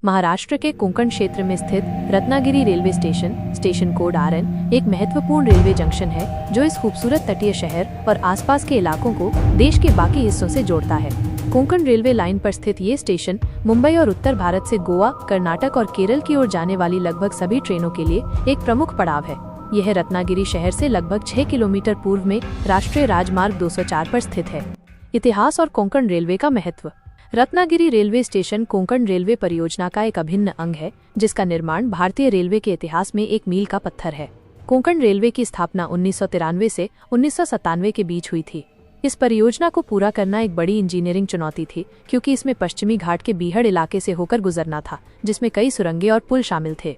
महाराष्ट्र के कोंकण क्षेत्र में स्थित Ratnagiri railway station code RN एक महत्वपूर्ण रेलवे जंक्शन है जो इस खूबसूरत तटीय शहर और आसपास के इलाकों को देश के बाकी हिस्सों से जोड़ता है। कोंकण रेलवे लाइन पर स्थित ये स्टेशन मुंबई और उत्तर भारत से गोवा, कर्नाटक और केरल की ओर जाने वाली लगभग सभी ट्रेनों के लिए एक प्रमुख पड़ाव है। यह रत्नागिरी शहर से लगभग 6 किलोमीटर पूर्व में राष्ट्रीय राजमार्ग 204 पर स्थित है। इतिहास और कोंकण रेलवे का महत्व। Ratnagiri railway station Konkan railway परियोजना का एक अभिन्न अंग है, जिसका निर्माण भारतीय रेलवे के इतिहास में एक मील का पत्थर है। कोंकण रेलवे की स्थापना 1993 से 1997 के बीच हुई थी। इस परियोजना को पूरा करना एक बड़ी इंजीनियरिंग चुनौती थी, क्योंकि इसमें पश्चिमी घाट के बीहड़ इलाके से होकर गुजरना था, जिसमें कई सुरंगें और पुल शामिल थे।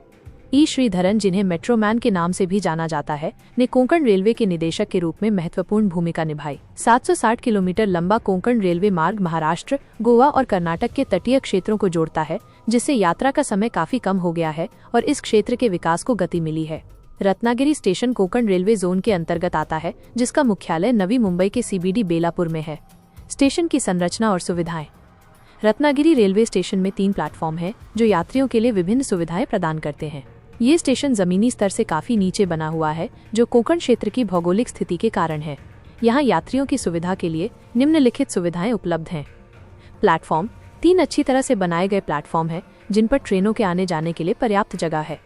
ई श्रीधरन, जिन्हें मेट्रोमैन के नाम से भी जाना जाता है, ने कोंकण रेलवे के निदेशक के रूप में महत्वपूर्ण भूमिका निभाई। 760 किलोमीटर लंबा कोंकण रेलवे मार्ग महाराष्ट्र, गोवा और कर्नाटक के तटीय क्षेत्रों को जोड़ता है, जिससे यात्रा का समय काफी कम हो गया है और इस क्षेत्र के विकास को गति मिली है। Ratnagiri station Konkan railway zone के अंतर्गत आता है, जिसका मुख्यालय नवी मुंबई के CBD बेलापुर में है। स्टेशन की संरचना और सुविधाएं। रत्नागिरी रेलवे स्टेशन में 3 प्लेटफॉर्म हैं, जो यात्रियों के लिए विभिन्न सुविधाएं प्रदान करते हैं। ये स्टेशन जमीनी स्तर से काफी नीचे बना हुआ है, जो कोंकण क्षेत्र की भौगोलिक स्थिति के कारण है। यहाँ यात्रियों की सुविधा के लिए निम्नलिखित सुविधाएं उपलब्ध हैं। प्लेटफॉर्म 3 अच्छी तरह से बनाए गए प्लेटफॉर्म हैं, जिन पर ट्रेनों के आने जाने के लिए पर्याप्त जगह है।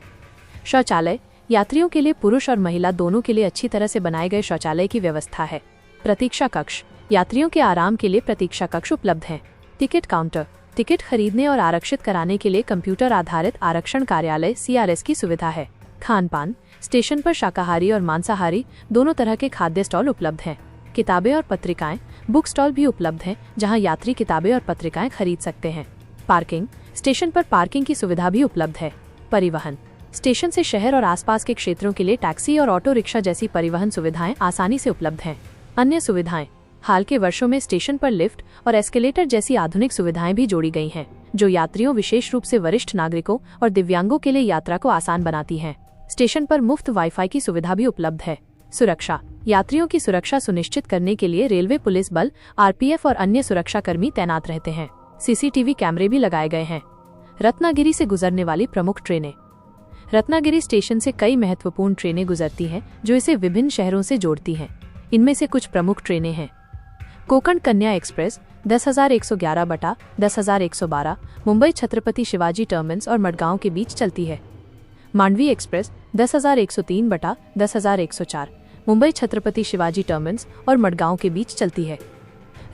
शौचालय, यात्रियों के लिए पुरुष और महिला दोनों के लिए अच्छी तरह से बनाए गए शौचालय की व्यवस्था है। प्रतीक्षा कक्ष, यात्रियों के आराम के लिए प्रतीक्षा कक्ष उपलब्ध हैं। टिकट काउंटर, टिकट खरीदने और आरक्षित कराने के लिए कंप्यूटर आधारित आरक्षण कार्यालय CRS की सुविधा है। खान पान, स्टेशन पर शाकाहारी और मांसाहारी दोनों तरह के खाद्य स्टॉल उपलब्ध हैं। किताबें और पत्रिकाएं, बुक स्टॉल भी उपलब्ध हैं, जहां यात्री किताबें और पत्रिकाएं खरीद सकते हैं। पार्किंग, स्टेशन पर पार्किंग की सुविधा भी उपलब्ध है। परिवहन, स्टेशन से शहर और आसपास के क्षेत्रों के लिए टैक्सी और ऑटो रिक्शा जैसी परिवहन सुविधाएं आसानी से उपलब्ध हैं। अन्य सुविधाएं, हाल के वर्षों में स्टेशन पर लिफ्ट और एस्केलेटर जैसी आधुनिक सुविधाएं भी जोड़ी गई हैं, जो यात्रियों, विशेष रूप से वरिष्ठ नागरिकों और दिव्यांगों के लिए यात्रा को आसान बनाती हैं। स्टेशन पर मुफ्त वाईफाई की सुविधा भी उपलब्ध है। सुरक्षा, यात्रियों की सुरक्षा सुनिश्चित करने के लिए रेलवे पुलिस बल, RPF और अन्य सुरक्षा कर्मी तैनात रहते हैं। CCTV कैमरे भी लगाए गए हैं। रत्नागिरी से गुजरने वाली प्रमुख ट्रेनें। रत्नागिरी स्टेशन से कई महत्वपूर्ण ट्रेनें गुजरती हैं, जो इसे विभिन्न शहरों से जोड़ती हैं। इनमें से कुछ प्रमुख ट्रेनें हैं। कोंकण कन्या एक्सप्रेस 10,111 बटा 10,112 मुंबई छत्रपति शिवाजी टर्मिनस और मडगांव के बीच चलती है। मांडवी एक्सप्रेस 10,103 बटा 10,104 मुंबई छत्रपति शिवाजी टर्मिनस और मडगांव के बीच चलती है।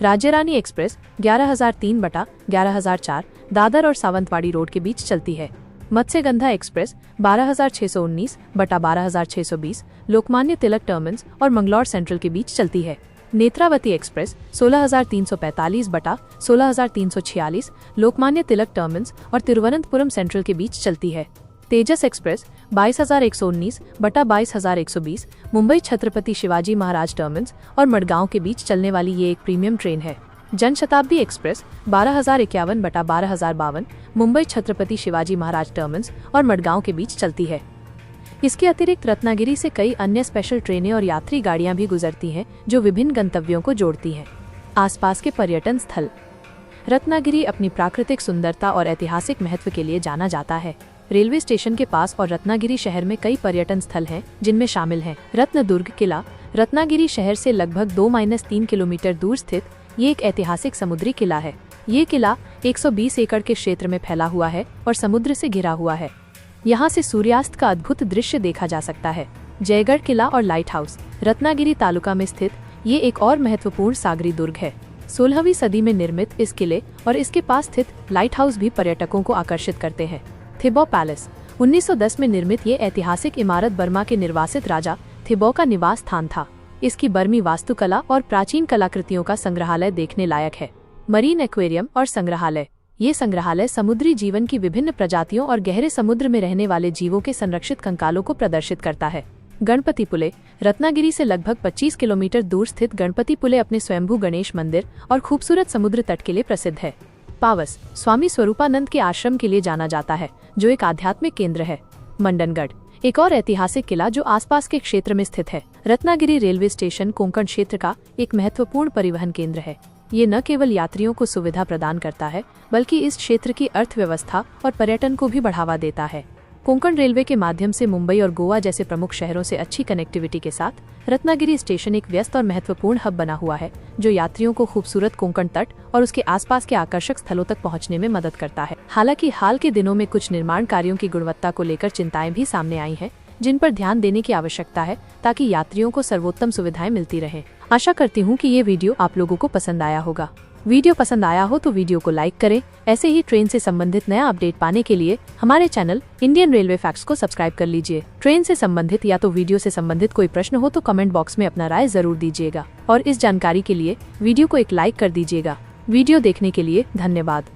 राज्यरानी एक्सप्रेस 11,003 बटा 11,004 दादर और सावंतवाड़ी रोड के बीच चलती है। मत्स्यगंधा एक्सप्रेस 12,619 बटा 12,620 लोकमान्य तिलक टर्मिनस और मंगलौर सेंट्रल के बीच चलती है। नेत्रावती एक्सप्रेस 16,345 बटा 16,346 लोकमान्य तिलक टर्मिनस और तिरुवनंतपुरम सेंट्रल के बीच चलती है। तेजस एक्सप्रेस 22,119 बटा 22,120 मुंबई छत्रपति शिवाजी महाराज टर्मिनस और मडगांव के बीच चलने वाली ये एक प्रीमियम ट्रेन है। जनशताब्दी एक्सप्रेस 12,051 बटा 12,052 मुंबई छत्रपति शिवाजी महाराज टर्मिनस और मडगांव के बीच चलती है। इसके अतिरिक्त रत्नागिरी से कई अन्य स्पेशल ट्रेनें और यात्री गाड़ियां भी गुजरती हैं, जो विभिन्न गंतव्यों को जोड़ती हैं। आसपास के पर्यटन स्थल। रत्नागिरी अपनी प्राकृतिक सुंदरता और ऐतिहासिक महत्व के लिए जाना जाता है। रेलवे स्टेशन के पास और रत्नागिरी शहर में कई पर्यटन स्थल हैं, जिनमें शामिल हैं रत्नदुर्ग किला। रत्नागिरी शहर से लगभग 2-3 किलोमीटर दूर स्थित ये एक ऐतिहासिक समुद्री किला है। ये किला 120 एकड़ के क्षेत्र में फैला हुआ है और समुद्र से घिरा हुआ है। यहाँ से सूर्यास्त का अद्भुत दृश्य देखा जा सकता है। जयगढ़ किला और लाइट हाउस। रत्नागिरी तालुका में स्थित ये एक और महत्वपूर्ण सागरी दुर्ग है। 16वीं सदी में निर्मित इस किले और इसके पास स्थित लाइट हाउस भी पर्यटकों को आकर्षित करते हैं। थिबौ पैलेस 1910 में निर्मित ये ऐतिहासिक इमारत बर्मा के निर्वासित राजा थिबौ का निवास स्थान था। इसकी बर्मी वास्तुकला और प्राचीन कलाकृतियों का संग्रहालय देखने लायक है। मरीन एक्वेरियम और संग्रहालय। ये संग्रहालय समुद्री जीवन की विभिन्न प्रजातियों और गहरे समुद्र में रहने वाले जीवों के संरक्षित कंकालों को प्रदर्शित करता है। गणपतिपुले। रत्नागिरी से लगभग 25 किलोमीटर दूर स्थित गणपतिपुले अपने स्वयंभू गणेश मंदिर और खूबसूरत समुद्र तट के लिए प्रसिद्ध है। पावस स्वामी स्वरूपानंद के आश्रम के लिए जाना जाता है, जो एक आध्यात्मिक केंद्र है। मंडनगढ़ एक और ऐतिहासिक किला जो आसपास के क्षेत्र में स्थित है। रत्नागिरी रेलवे स्टेशन कोंकण क्षेत्र का एक महत्वपूर्ण परिवहन केंद्र है। ये न केवल यात्रियों को सुविधा प्रदान करता है बल्कि इस क्षेत्र की अर्थव्यवस्था और पर्यटन को भी बढ़ावा देता है। कोंकण रेलवे के माध्यम से मुंबई और गोवा जैसे प्रमुख शहरों से अच्छी कनेक्टिविटी के साथ रत्नागिरी स्टेशन एक व्यस्त और महत्वपूर्ण हब बना हुआ है, जो यात्रियों को खूबसूरत कोंकण तट और उसके आसपास के आकर्षक स्थलों तक पहुंचने में मदद करता है। हालांकि हाल के दिनों में कुछ निर्माण कार्यों की गुणवत्ता को लेकर चिंताएं भी सामने आई हैं, जिन पर ध्यान देने की आवश्यकता है ताकि यात्रियों को सर्वोत्तम सुविधाएं मिलती रहें। आशा करती हूँ कि ये वीडियो आप लोगों को पसंद आया होगा। वीडियो पसंद आया हो तो वीडियो को लाइक करें। ऐसे ही ट्रेन से संबंधित नया अपडेट पाने के लिए हमारे चैनल इंडियन रेलवे फैक्ट्स को सब्सक्राइब कर लीजिए। ट्रेन से संबंधित या तो वीडियो से संबंधित कोई प्रश्न हो तो कमेंट बॉक्स में अपना राय जरूर दीजिएगा और इस जानकारी के लिए वीडियो को एक लाइक कर दीजिएगा। वीडियो देखने के लिए धन्यवाद।